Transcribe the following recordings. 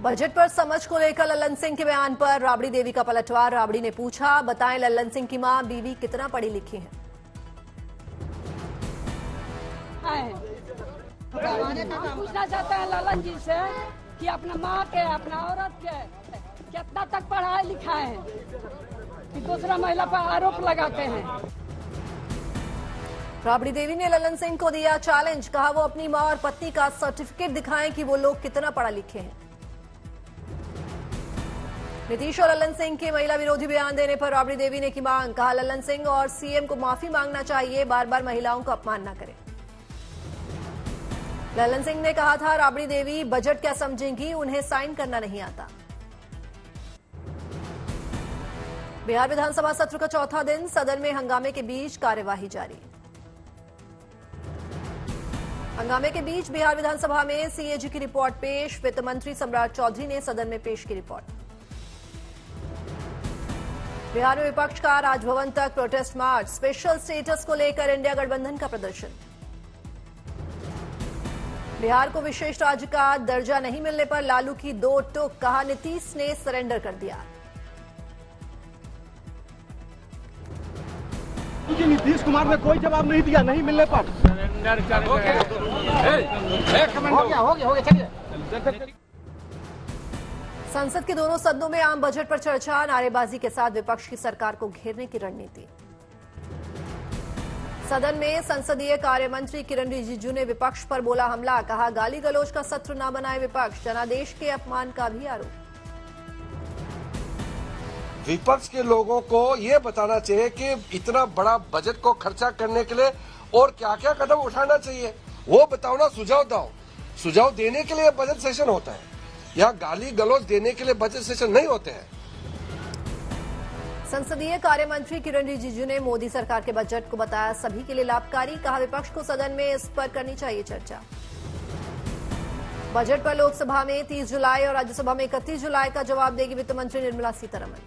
Budget पर समझ को लेकर लल्लन सिंह के बयान पर राबड़ी देवी का पलटवार। राबड़ी ने पूछा, बताएं लल्लन सिंह की मां बीवी कितना पढ़ी लिखी है। पूछना चाहते हैं लल्लन जी से कि अपना माँ के अपना औरत के कितना तक पढ़ाई लिखा है कि दूसरा महिला पर आरोप लगाते हैं। राबड़ी देवी ने लल्लन सिंह को दिया चैलेंज, कहा वो अपनी मां और पत्नी का सर्टिफिकेट दिखाएं कि वो लोग कितना पढ़ा लिखे हैं। नीतीश और लल्लन सिंह के महिला विरोधी बयान देने पर राबड़ी देवी ने की मांग, कहा लल्लन सिंह और सीएम को माफी मांगना चाहिए, बार बार महिलाओं का अपमान न करें। लल्लन सिंह ने कहा था राबड़ी देवी बजट क्या समझेंगी, उन्हें साइन करना नहीं आता। बिहार विधानसभा सत्र का चौथा दिन, सदन में हंगामे के बीच कार्यवाही जारी। हंगामे के बीच बिहार विधानसभा में सीएजी की रिपोर्ट पेश। वित्त मंत्री सम्राट चौधरी ने सदन में पेश की रिपोर्ट। बिहार में विपक्ष का राजभवन तक प्रोटेस्ट मार्च, स्पेशल स्टेटस को लेकर इंडिया गठबंधन का प्रदर्शन। बिहार को विशेष राज्य का दर्जा नहीं मिलने पर लालू की दो टूक, कहा नीतीश ने सरेंडर कर दिया। नीतीश कुमार ने कोई जवाब नहीं दिया, नहीं मिलने पर हो गया चलिए। संसद के दोनों सदनों में आम बजट पर चर्चा, नारेबाजी के साथ विपक्ष की सरकार को घेरने की रणनीति। सदन में संसदीय कार्य मंत्री किरण रिजिजू ने विपक्ष पर बोला हमला, कहा गाली गलौज का सत्र न बनाए विपक्ष, जनादेश के अपमान का भी आरोप। विपक्ष के लोगों को ये बताना चाहिए कि इतना बड़ा बजट को खर्चा करने के लिए और क्या क्या कदम उठाना चाहिए, वो बताओ ना, सुझाव दो। सुझाव देने के लिए बजट सेशन होता है, यहाँ गाली गलौज देने के लिए बजट सेशन नहीं होते हैं। संसदीय कार्य मंत्री किरण रिजिजू ने मोदी सरकार के बजट को बताया सभी के लिए लाभकारी, कहा विपक्ष को सदन में इस पर करनी चाहिए चर्चा। बजट पर लोकसभा में 30 जुलाई और राज्यसभा में 31 जुलाई का जवाब देगी वित्त मंत्री निर्मला सीतारमण।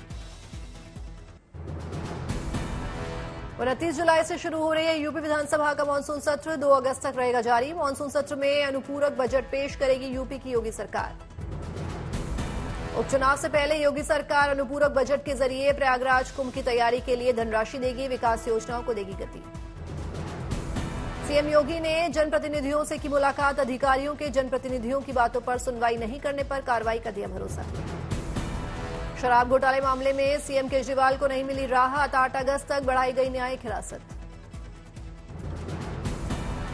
29 जुलाई से शुरू हो रही है यूपी विधानसभा का मानसून सत्र, 2 अगस्त तक रहेगा जारी। मानसून सत्र में अनुपूरक बजट पेश करेगी यूपी की योगी सरकार। उपचुनाव से पहले योगी सरकार अनुपूरक बजट के जरिए प्रयागराज कुंभ की तैयारी के लिए धनराशि देगी, विकास योजनाओं को देगी गति। सीएम योगी ने जनप्रतिनिधियों से की मुलाकात, अधिकारियों के जनप्रतिनिधियों की बातों पर सुनवाई नहीं करने पर कार्रवाई का दिया भरोसा। शराब घोटाले मामले में सीएम केजरीवाल को नहीं मिली राहत, 8 अगस्त तक बढ़ाई गई न्यायिक हिरासत।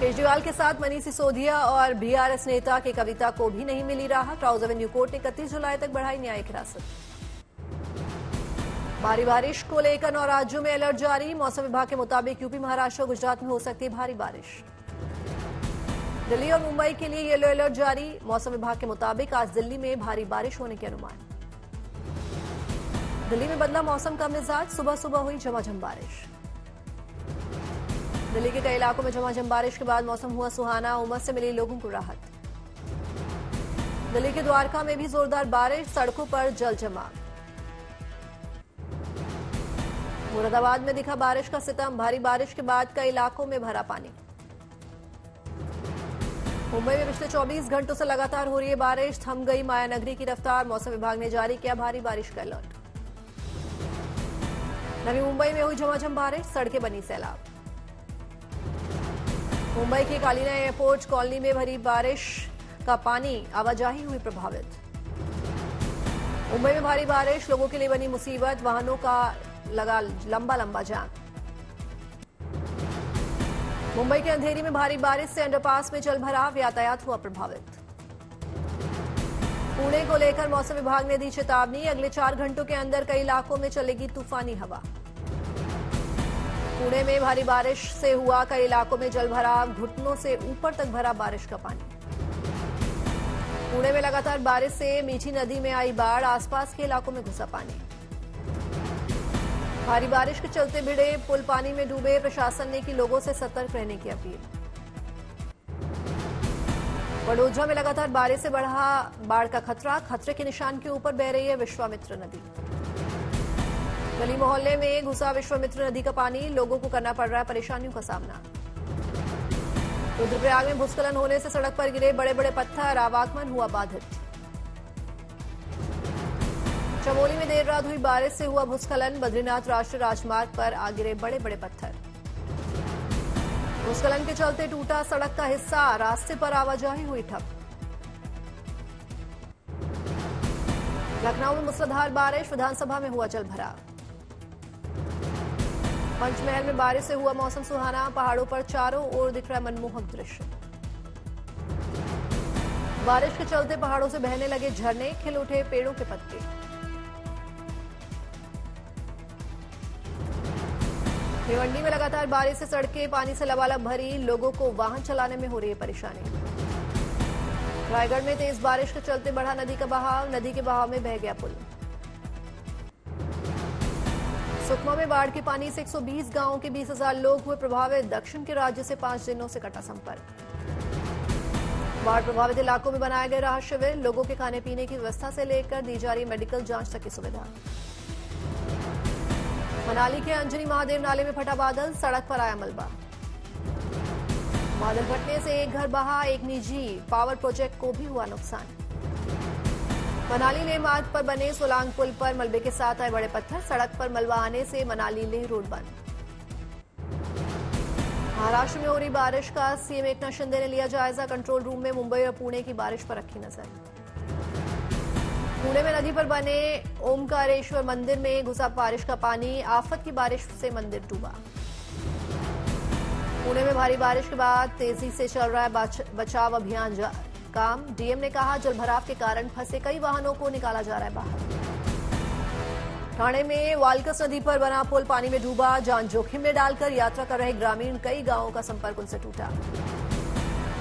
केजरीवाल के साथ मनीष सिसोदिया और बीआरएस नेता के कविता को भी नहीं मिली राहत, राउज एवेन्यू कोर्ट ने 31 जुलाई तक बढ़ाई न्यायिक हिरासत। भारी बारिश को लेकर 9 राज्यों में अलर्ट जारी, मौसम विभाग के मुताबिक यूपी, महाराष्ट्र और गुजरात में हो सकती है भारी बारिश। दिल्ली और मुंबई के लिए येलो अलर्ट जारी, मौसम विभाग के मुताबिक आज दिल्ली में भारी बारिश होने के अनुमान। दिल्ली में बदला मौसम का मिजाज, सुबह सुबह हुई झमाझम बारिश। दिल्ली के कई इलाकों में झमाझम बारिश के बाद मौसम हुआ सुहाना, उमस से मिली लोगों को राहत। दिल्ली के द्वारका में भी जोरदार बारिश, सड़कों पर जल जमाव। मुरादाबाद में दिखा बारिश का सितम, भारी बारिश के बाद कई इलाकों में भरा पानी। मुंबई में पिछले 24 घंटों से लगातार हो रही है बारिश, थम गई मायानगरी की रफ्तार, मौसम विभाग ने जारी किया भारी बारिश का अलर्ट। नवी मुंबई में हुई झमाझम बारिश, सड़कें बनी सैलाब। मुंबई की कालीना एयरपोर्ट कॉलोनी में भरी बारिश का पानी, आवाजाही हुई प्रभावित। मुंबई में भारी बारिश, लोगों के लिए बनी मुसीबत, वाहनों का लगा लंबा लंबा जाम। मुंबई के अंधेरी में भारी बारिश से अंडरपास में जल भराव, यातायात हुआ प्रभावित। पुणे को लेकर मौसम विभाग ने दी चेतावनी, अगले 4 घंटों के अंदर कई इलाकों में चलेगी तूफानी हवा। पुणे में भारी बारिश से हुआ कई इलाकों में जल भराव, घुटनों से ऊपर तक भरा बारिश का पानी। पुणे में लगातार बारिश से मीठी नदी में आई बाढ़, आसपास के इलाकों में घुसा पानी। भारी बारिश के चलते भिड़े पुल पानी में डूबे, प्रशासन ने की लोगों से सतर्क रहने की अपील। वडोदरा में लगातार बारिश से बढ़ा बाढ़ का खतरा, खतरे के निशान के ऊपर बह रही है विश्वामित्र नदी। गली मोहल्ले में घुसा विश्वामित्र नदी का पानी, लोगों को करना पड़ रहा है परेशानियों का सामना। रुद्रप्रयाग में भूस्खलन होने से सड़क पर गिरे बड़े बड़े पत्थर, आवागमन हुआ बाधित। चमोली में देर रात हुई बारिश से हुआ भूस्खलन। बद्रीनाथ राष्ट्रीय राजमार्ग पर आ गिरे बड़े बड़े पत्थर। भूस्खलन के चलते टूटा सड़क का हिस्सा, रास्ते पर आवाजाही हुई ठप। लखनऊ में मूसलाधार बारिश, विधानसभा में हुआ जल भराव। पंचमहल में बारिश से हुआ मौसम सुहाना, पहाड़ों पर चारों ओर दिख रहा मनमोहक दृश्य। बारिश के चलते पहाड़ों से बहने लगे झरने, खिल उठे पेड़ों के पत्ते। भिवंडी में लगातार बारिश से सड़कें पानी से लबालब भरी, लोगों को वाहन चलाने में हो रही है परेशानी। रायगढ़ में तेज बारिश के चलते बढ़ा नदी का बहाव, नदी के बहाव में बह गया पुल। सुकमा में बाढ़ के पानी से 120 गांवों के 20,000 लोग हुए प्रभावित। दक्षिण के राज्य से 5 दिनों से कटा संपर्क। बाढ़ प्रभावित इलाकों में बनाए गए राहत शिविर, लोगों के खाने पीने की व्यवस्था से लेकर दी जा रही मेडिकल जांच तक की सुविधा। मनाली के अंजनी महादेव नाले में फटा बादल, सड़क पर आया मलबा। बादल फटने से एक घर बहा, एक निजी पावर प्रोजेक्ट को भी हुआ नुकसान। मनाली लेह मार्ग पर बने सोलांग पुल पर मलबे के साथ आए बड़े पत्थर, सड़क पर मलबा आने से मनाली लेह रोड बंद। महाराष्ट्र में हो रही बारिश का सीएम एकनाथ शिंदे ने लिया जायजा। कंट्रोल रूम में मुंबई और पुणे की बारिश पर रखी नजर। पुणे में नदी पर बने ओमकारेश्वर मंदिर में घुसा बारिश का पानी, आफत की बारिश से मंदिर डूबा। पुणे में भारी बारिश के बाद तेजी से चल रहा है बचाव अभियान काम। डीएम ने कहा जलभराव के कारण फंसे कई वाहनों को निकाला जा रहा है बाहर। ठाणे में वालकस नदी पर बना पुल पानी में डूबा, जान जोखिम में डालकर यात्रा कर रहे ग्रामीण, कई गांवों का संपर्क उनसे टूटा।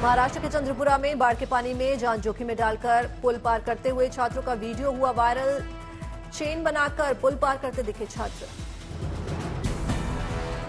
महाराष्ट्र के चंद्रपुरा में बाढ़ के पानी में जान जोखिम में डालकर पुल पार करते हुए छात्रों का वीडियो हुआ वायरल। चेन बनाकर पुल पार करते दिखे छात्र।